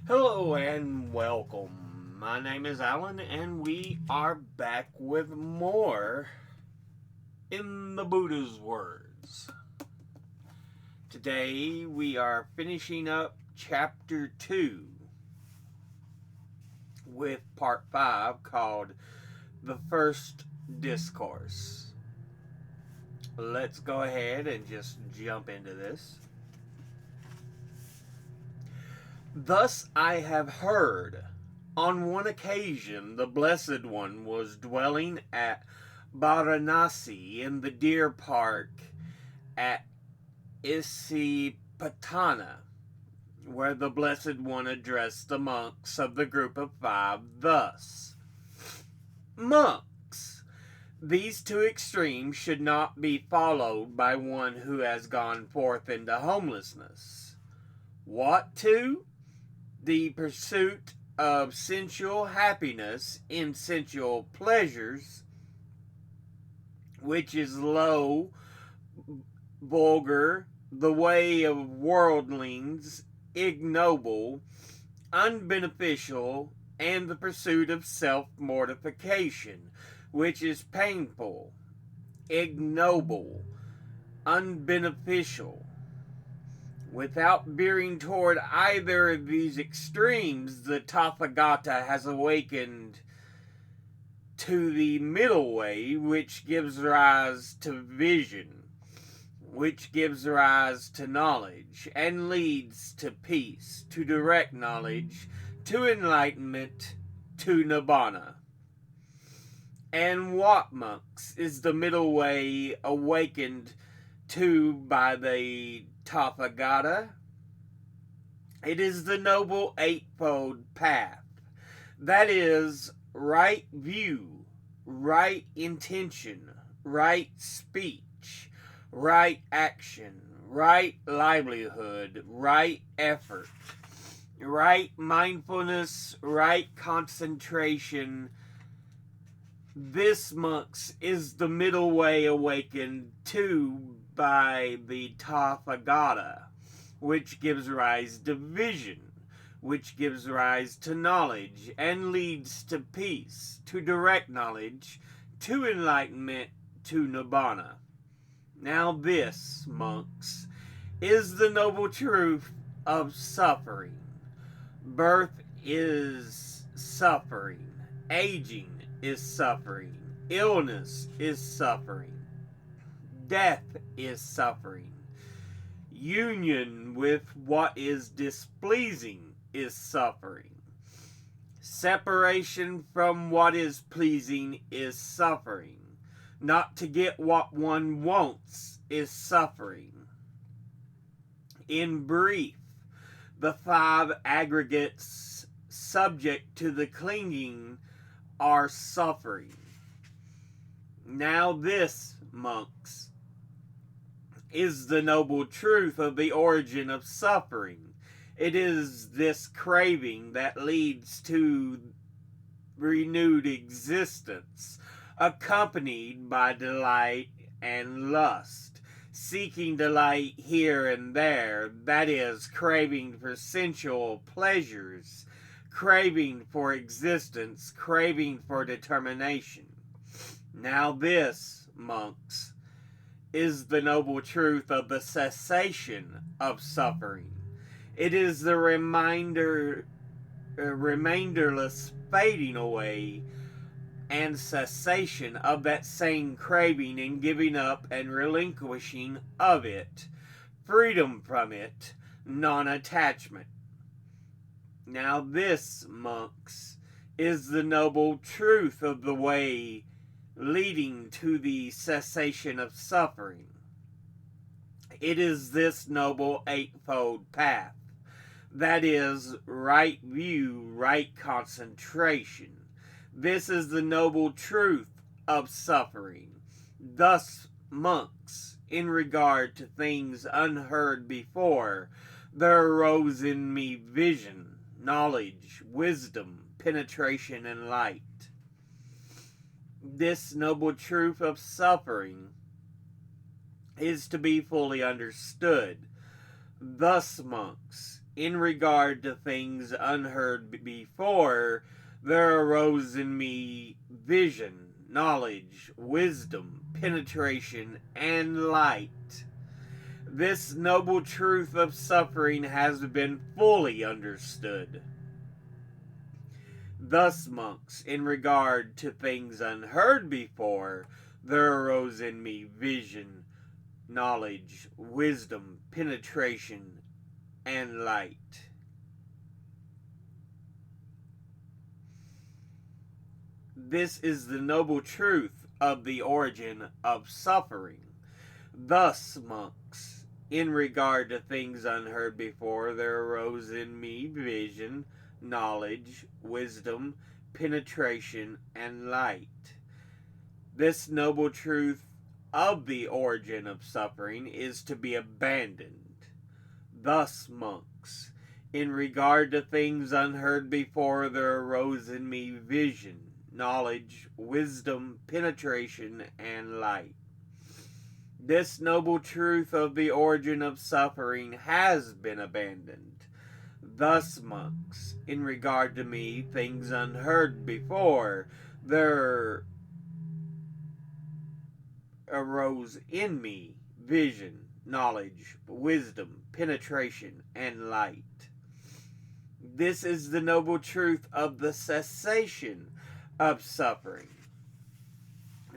Hello and welcome. My name is Alan, and we are back with more in the Buddha's words. Today we are finishing up chapter 2 with part 5 called The First Discourse. Let's go ahead and just jump into this. Thus I have heard. On one occasion, the Blessed One was dwelling at Varanasi in the deer park at Isipatana, where the Blessed One addressed the monks of the group of 5 thus: Monks, these two extremes should not be followed by one who has gone forth into homelessness. What two? The pursuit of sensual happiness in sensual pleasures, which is low, vulgar, the way of worldlings, ignoble, unbeneficial, and the pursuit of self-mortification, which is painful, ignoble, unbeneficial. Without veering toward either of these extremes, the Tathagata has awakened to the middle way, which gives rise to vision, which gives rise to knowledge, and leads to peace, to direct knowledge, to enlightenment, to nibbana. And what, monks, is the middle way awakened to by the Tathagata? It is the Noble Eightfold Path. That is, right view, right intention, right speech, right action, right livelihood, right effort, right mindfulness, right concentration. This, monks, is the middle way awakened to by the Tathagata, which gives rise to vision, which gives rise to knowledge, and leads to peace, to direct knowledge, to enlightenment, to nibbana. Now this, monks, is the noble truth of suffering. Birth is suffering. Aging is suffering. Illness is suffering. Death is suffering. Union with what is displeasing is suffering. Separation from what is pleasing is suffering. Not to get what one wants is suffering. In brief, the 5 aggregates subject to the clinging are suffering. Now this, monks, is the noble truth of the origin of suffering. It is this craving that leads to renewed existence, accompanied by delight and lust. Seeking delight here and there, that is, craving for sensual pleasures, craving for existence, craving for determination. Now this, monks, is the noble truth of the cessation of suffering. It is the remainderless fading away and cessation of that same craving and giving up and relinquishing of it, freedom from it, non-attachment. Now this, monks, is the noble truth of the way leading to the cessation of suffering. It is this noble eightfold path. That is, right view, right concentration. This is the noble truth of suffering. Thus, monks, in regard to things unheard before, there arose in me vision, knowledge, wisdom, penetration, and light. This noble truth of suffering is to be fully understood. Thus, monks, in regard to things unheard before, there arose in me vision, knowledge, wisdom, penetration, and light. This noble truth of suffering has been fully understood. Thus, monks, in regard to things unheard before, there arose in me vision, knowledge, wisdom, penetration, and light. This is the noble truth of the origin of suffering. Thus, monks, in regard to things unheard before, there arose in me vision, knowledge, wisdom, penetration, and light. This noble truth of the origin of suffering is to be abandoned. Thus, monks, in regard to things unheard before, there arose in me vision, knowledge, wisdom, penetration, and light. This noble truth of the origin of suffering has been abandoned. Thus, monks, in regard to me, things unheard before, there arose in me vision, knowledge, wisdom, penetration, and light. This is the noble truth of the cessation of suffering.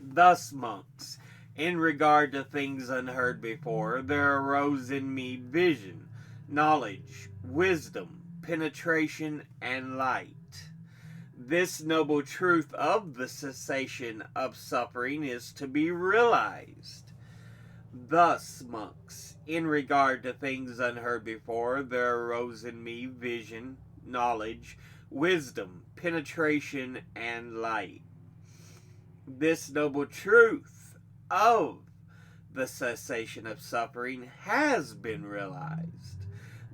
Thus, monks, in regard to things unheard before, there arose in me vision, knowledge, wisdom, penetration, and light. This noble truth of the cessation of suffering is to be realized. Thus, monks, in regard to things unheard before, there arose in me vision, knowledge, wisdom, penetration, and light. This noble truth of the cessation of suffering has been realized.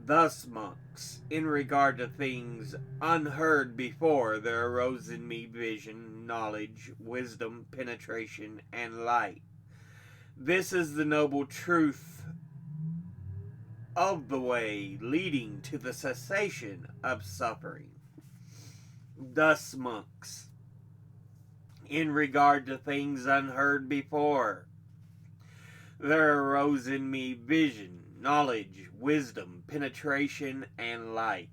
Thus, monks, in regard to things unheard before, there arose in me vision, knowledge, wisdom, penetration, and light. This is the noble truth of the way leading to the cessation of suffering. Thus, monks, in regard to things unheard before, there arose in me vision, knowledge, wisdom, penetration, and light.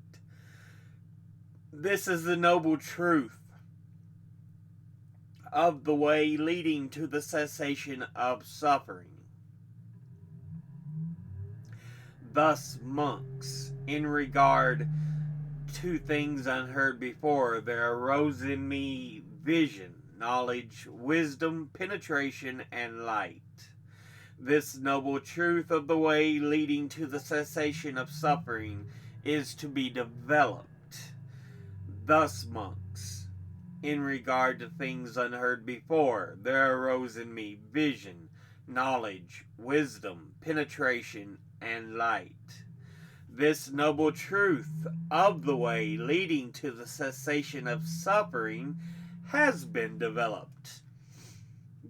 This is the noble truth of the way leading to the cessation of suffering. Thus, monks, in regard to things unheard before, there arose in me vision, knowledge, wisdom, penetration, and light. This noble truth of the way leading to the cessation of suffering is to be developed. Thus, monks, in regard to things unheard before, there arose in me vision, knowledge, wisdom, penetration, and light. This noble truth of the way leading to the cessation of suffering has been developed.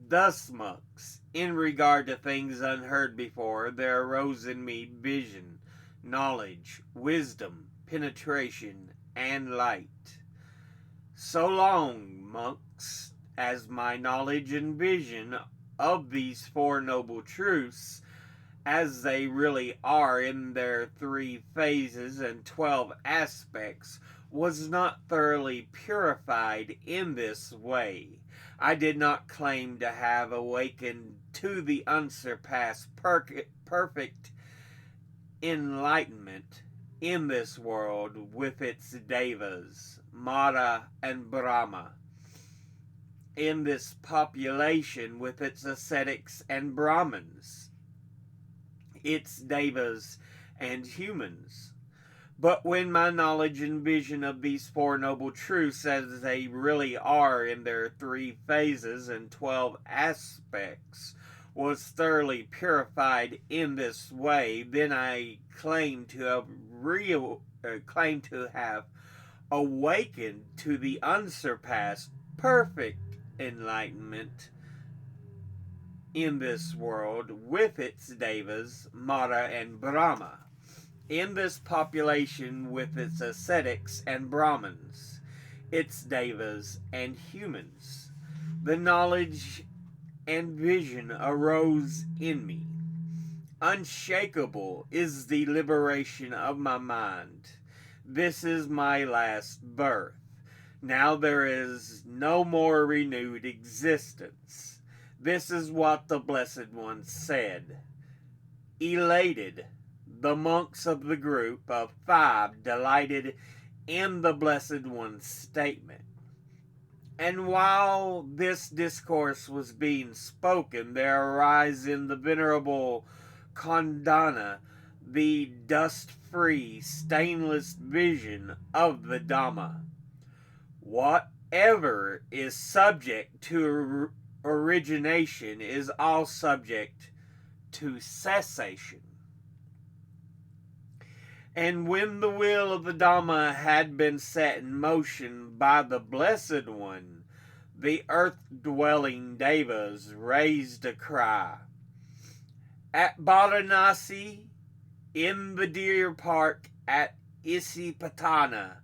Thus, monks, in regard to things unheard before, there arose in me vision, knowledge, wisdom, penetration, and light. So long, monks, as my knowledge and vision of these four noble truths, as they really are in their 3 phases and 12 aspects, was not thoroughly purified in this way, I did not claim to have awakened to the unsurpassed perfect enlightenment in this world with its devas, Mara and Brahma, in this population with its ascetics and Brahmins, its devas and humans. But when my knowledge and vision of these four noble truths as they really are in their 3 phases and 12 aspects was thoroughly purified in this way, then I claim to have awakened to the unsurpassed perfect enlightenment in this world with its devas, Mara and Brahma. In this population, with its ascetics and Brahmins, its devas and humans, the knowledge and vision arose in me. Unshakable is the liberation of my mind. This is my last birth. Now there is no more renewed existence. This is what the Blessed One said. Elated, the monks of the group of 5 delighted in the Blessed One's statement. And while this discourse was being spoken, there arose in the venerable Kondana the dust-free, stainless vision of the Dhamma. Whatever is subject to origination is all subject to cessation. And when the wheel of the Dhamma had been set in motion by the Blessed One, the earth-dwelling devas raised a cry. At Varanasi, in the deer park at Isipatana,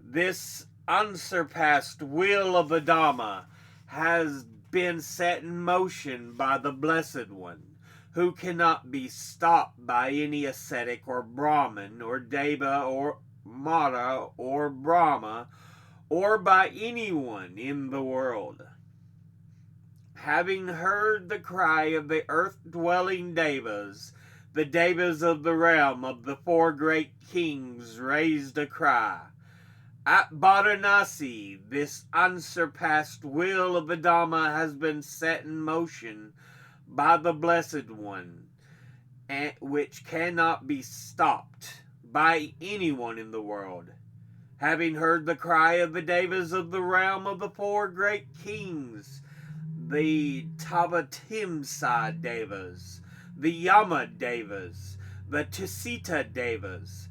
this unsurpassed wheel of the Dhamma has been set in motion by the Blessed One, who cannot be stopped by any ascetic or Brahmin or Deva or Mara or Brahma or by anyone in the world. Having heard the cry of the earth-dwelling devas, the devas of the realm of the 4 great kings raised a cry. At Varanasi, this unsurpassed wheel of the Dhamma has been set in motion by the Blessed One, which cannot be stopped by anyone in the world. Having heard the cry of the devas of the realm of the 4 great kings, the Tavatimsa devas, the Yama devas, the Tusita devas,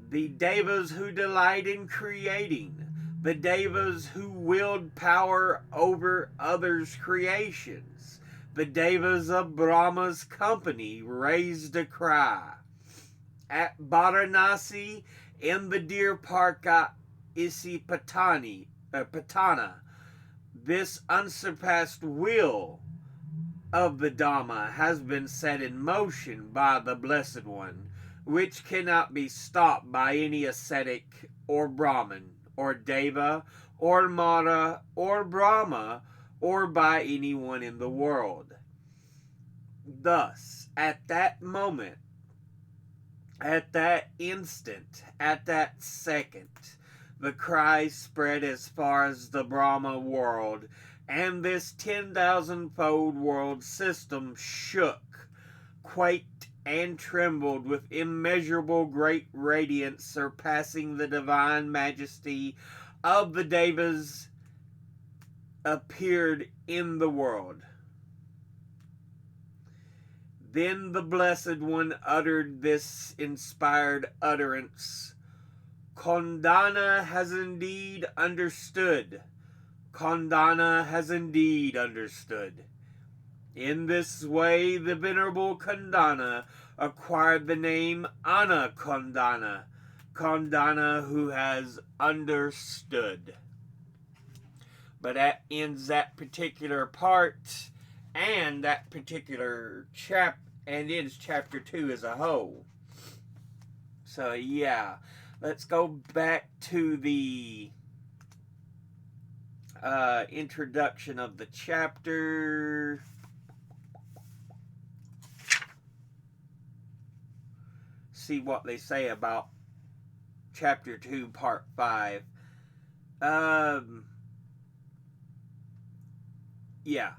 the devas who delight in creating, the devas who wield power over others' creations, the devas of Brahma's company raised a cry. At Varanasi, in the deer park at Isipatana, this unsurpassed wheel of the Dhamma has been set in motion by the Blessed One, which cannot be stopped by any ascetic or Brahmin or Deva or Mara or Brahma or by anyone in the world. Thus, at that moment, at that instant, at that second, the cry spread as far as the Brahma world, and this 10,000-fold world system shook, quaked, and trembled with immeasurable great radiance surpassing the divine majesty of the devas appeared in the world. Then the Blessed One uttered this inspired utterance. Kondana has indeed understood. Kondana has indeed understood. In this way, the Venerable Kondana acquired the name Ana Kondana, Kondana who has understood. But that ends that particular part and that particular and ends chapter 2 as a whole. So yeah, let's go back to the introduction of the chapter. See what they say about chapter 2, part 5. Yeah.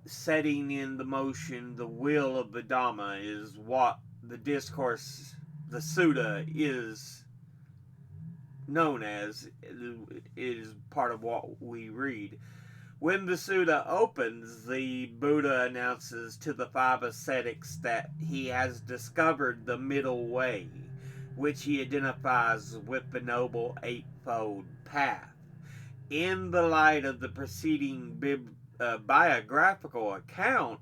Setting in the motion the will of the Dhamma is what the discourse, the sutta, is known as. It is part of what we read. When the sutta opens, the Buddha announces to the 5 ascetics that he has discovered the middle way, which he identifies with the Noble Eightfold Path. In the light of the preceding biographical account,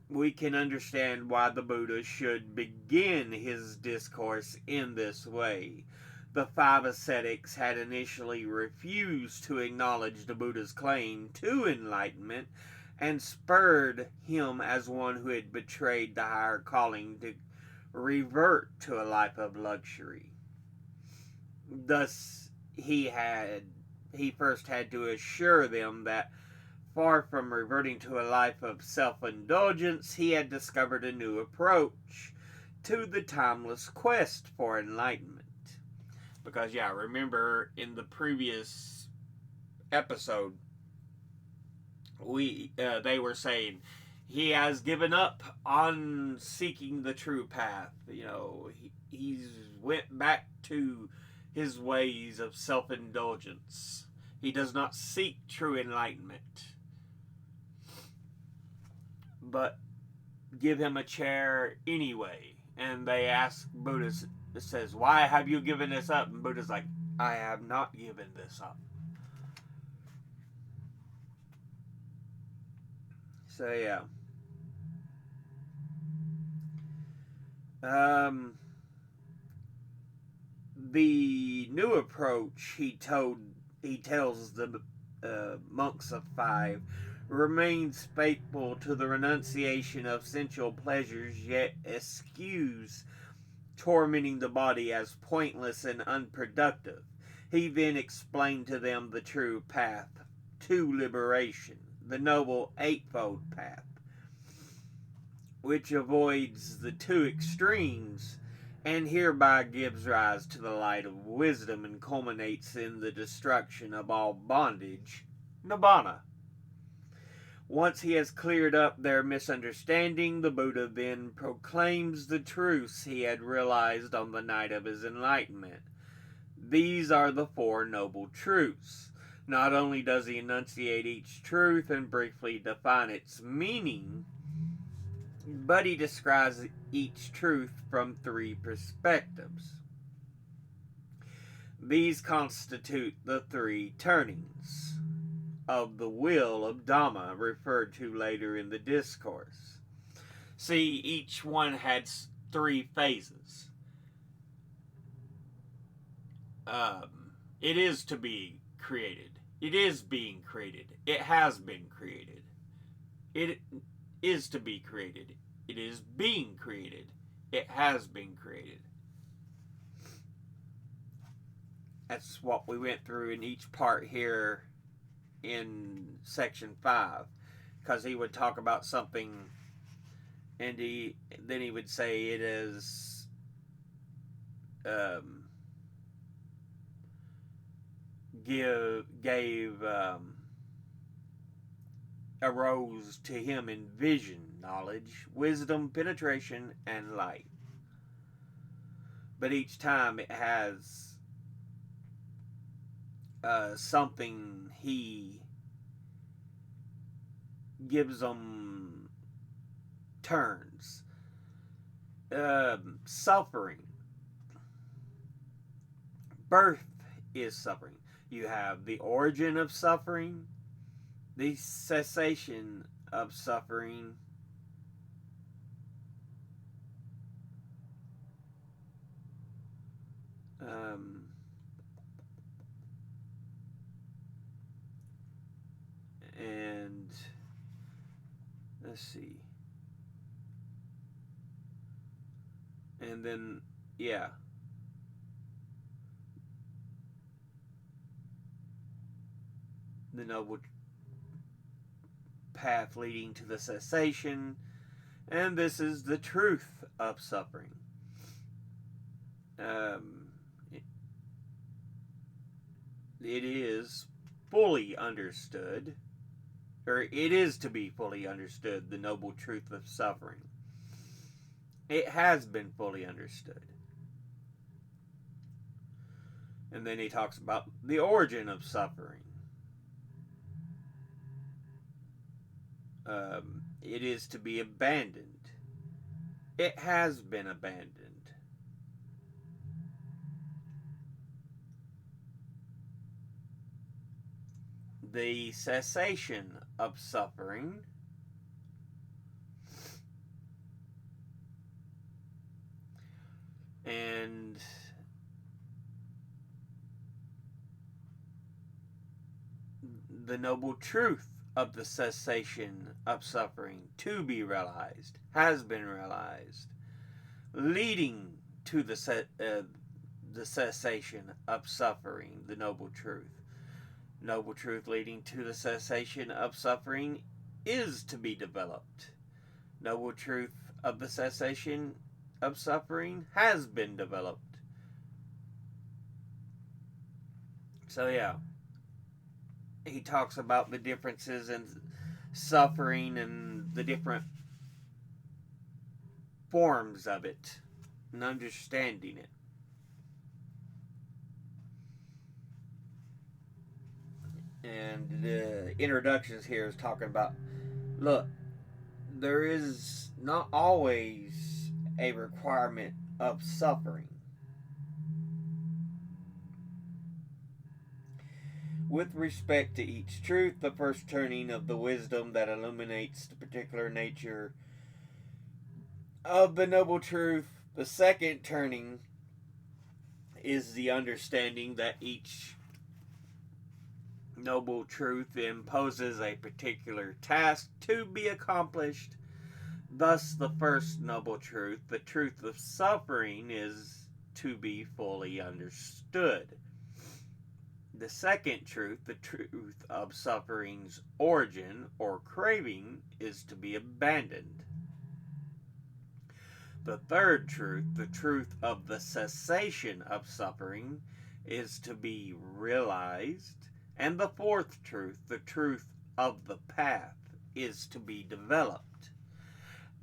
we can understand why the Buddha should begin his discourse in this way. The five ascetics had initially refused to acknowledge the Buddha's claim to enlightenment and spurred him as one who had betrayed the higher calling to revert to a life of luxury. Thus, he first had to assure them that far from reverting to a life of self-indulgence, he had discovered a new approach to the timeless quest for enlightenment. Because, yeah, remember in the previous episode, they were saying he has given up on seeking the true path. He's went back to his ways of self-indulgence. He does not seek true enlightenment. But give him a chair anyway. And they ask Buddha, says, why have you given this up? And Buddha's like, I have not given this up. So yeah. The new approach he tells the monks of five remains faithful to the renunciation of sensual pleasures, yet eschews tormenting the body as pointless and unproductive. He then explained to them the true path to liberation, the noble eightfold path, which avoids the two extremes and hereby gives rise to the light of wisdom and culminates in the destruction of all bondage, nibbana. Once he has cleared up their misunderstanding, the Buddha then proclaims the truths he had realized on the night of his enlightenment. These are the Four Noble Truths. Not only does he enunciate each truth and briefly define its meaning, but he describes each truth from three perspectives. These constitute the three turnings of the wheel of Dhamma referred to later in the discourse. See, each one had three phases. It is to be created. It is being created. It has been created. It is to be created. It is being created. It has been created. That's what we went through in each part here in section 5, because he would talk about something and then he would say it is arose to him in vision, knowledge, wisdom, penetration, and light. But each time it has something he gives them turns. Suffering. Birth is suffering. You have the origin of suffering, the cessation of suffering, and let's see, and then the noble path leading to the cessation, and this is the truth of suffering. It is fully understood, or it is to be fully understood, the noble truth of suffering. It has been fully understood. And then he talks about the origin of suffering. It is to be abandoned. It has been abandoned. The cessation of suffering. the noble truth of the cessation of suffering to be realized has been realized, leading to the cessation of suffering, the noble truth. Noble truth leading to the cessation of suffering is to be developed. Noble truth of the cessation of suffering has been developed. So, yeah, he talks about the differences in suffering and the different forms of it and understanding it. And the introductions here is talking about, look, there is not always a requirement of suffering. With respect to each truth, the first turning of the wisdom that illuminates the particular nature of the noble truth, the second turning is the understanding that each noble truth imposes a particular task to be accomplished. Thus, the first noble truth, the truth of suffering, is to be fully understood. The second truth, the truth of suffering's origin or craving, is to be abandoned. The third truth, the truth of the cessation of suffering, is to be realized. And the fourth truth, the truth of the path, is to be developed.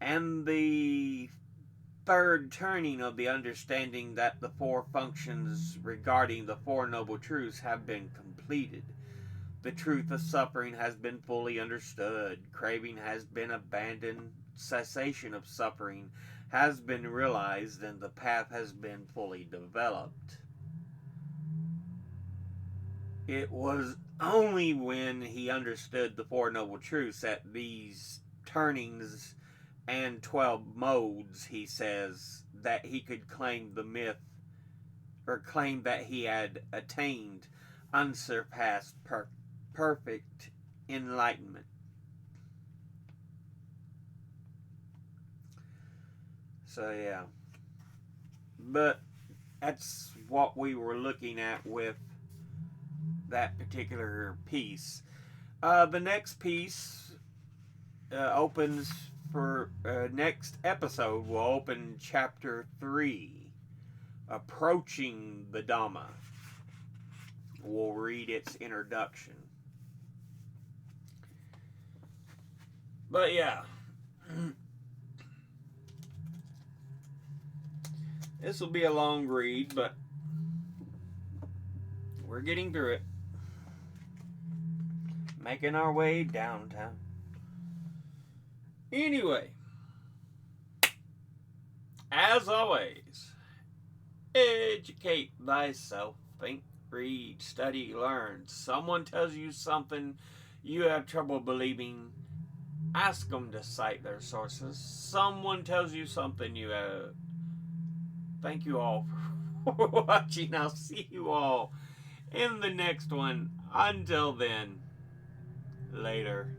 And the third turning of the understanding that the four functions regarding the Four Noble Truths have been completed. The truth of suffering has been fully understood. Craving has been abandoned. Cessation of suffering has been realized, and the path has been fully developed. It was only when he understood the Four Noble Truths at these turnings and 12 modes, he says, that he could claim the myth, or claim that he had attained unsurpassed perfect enlightenment. So, yeah. But that's what we were looking at with that particular piece. The next piece opens for next episode. Will open chapter 3, Approaching the Dhamma. We'll read its introduction. But yeah, this will be a long read, but we're getting through it. Making our way downtown. Anyway, as always, educate thyself. Think, read, study, learn. Someone tells you something you have trouble believing, ask them to cite their sources. Someone tells you something you have. Thank you all for watching. I'll see you all in the next one. Until then, later.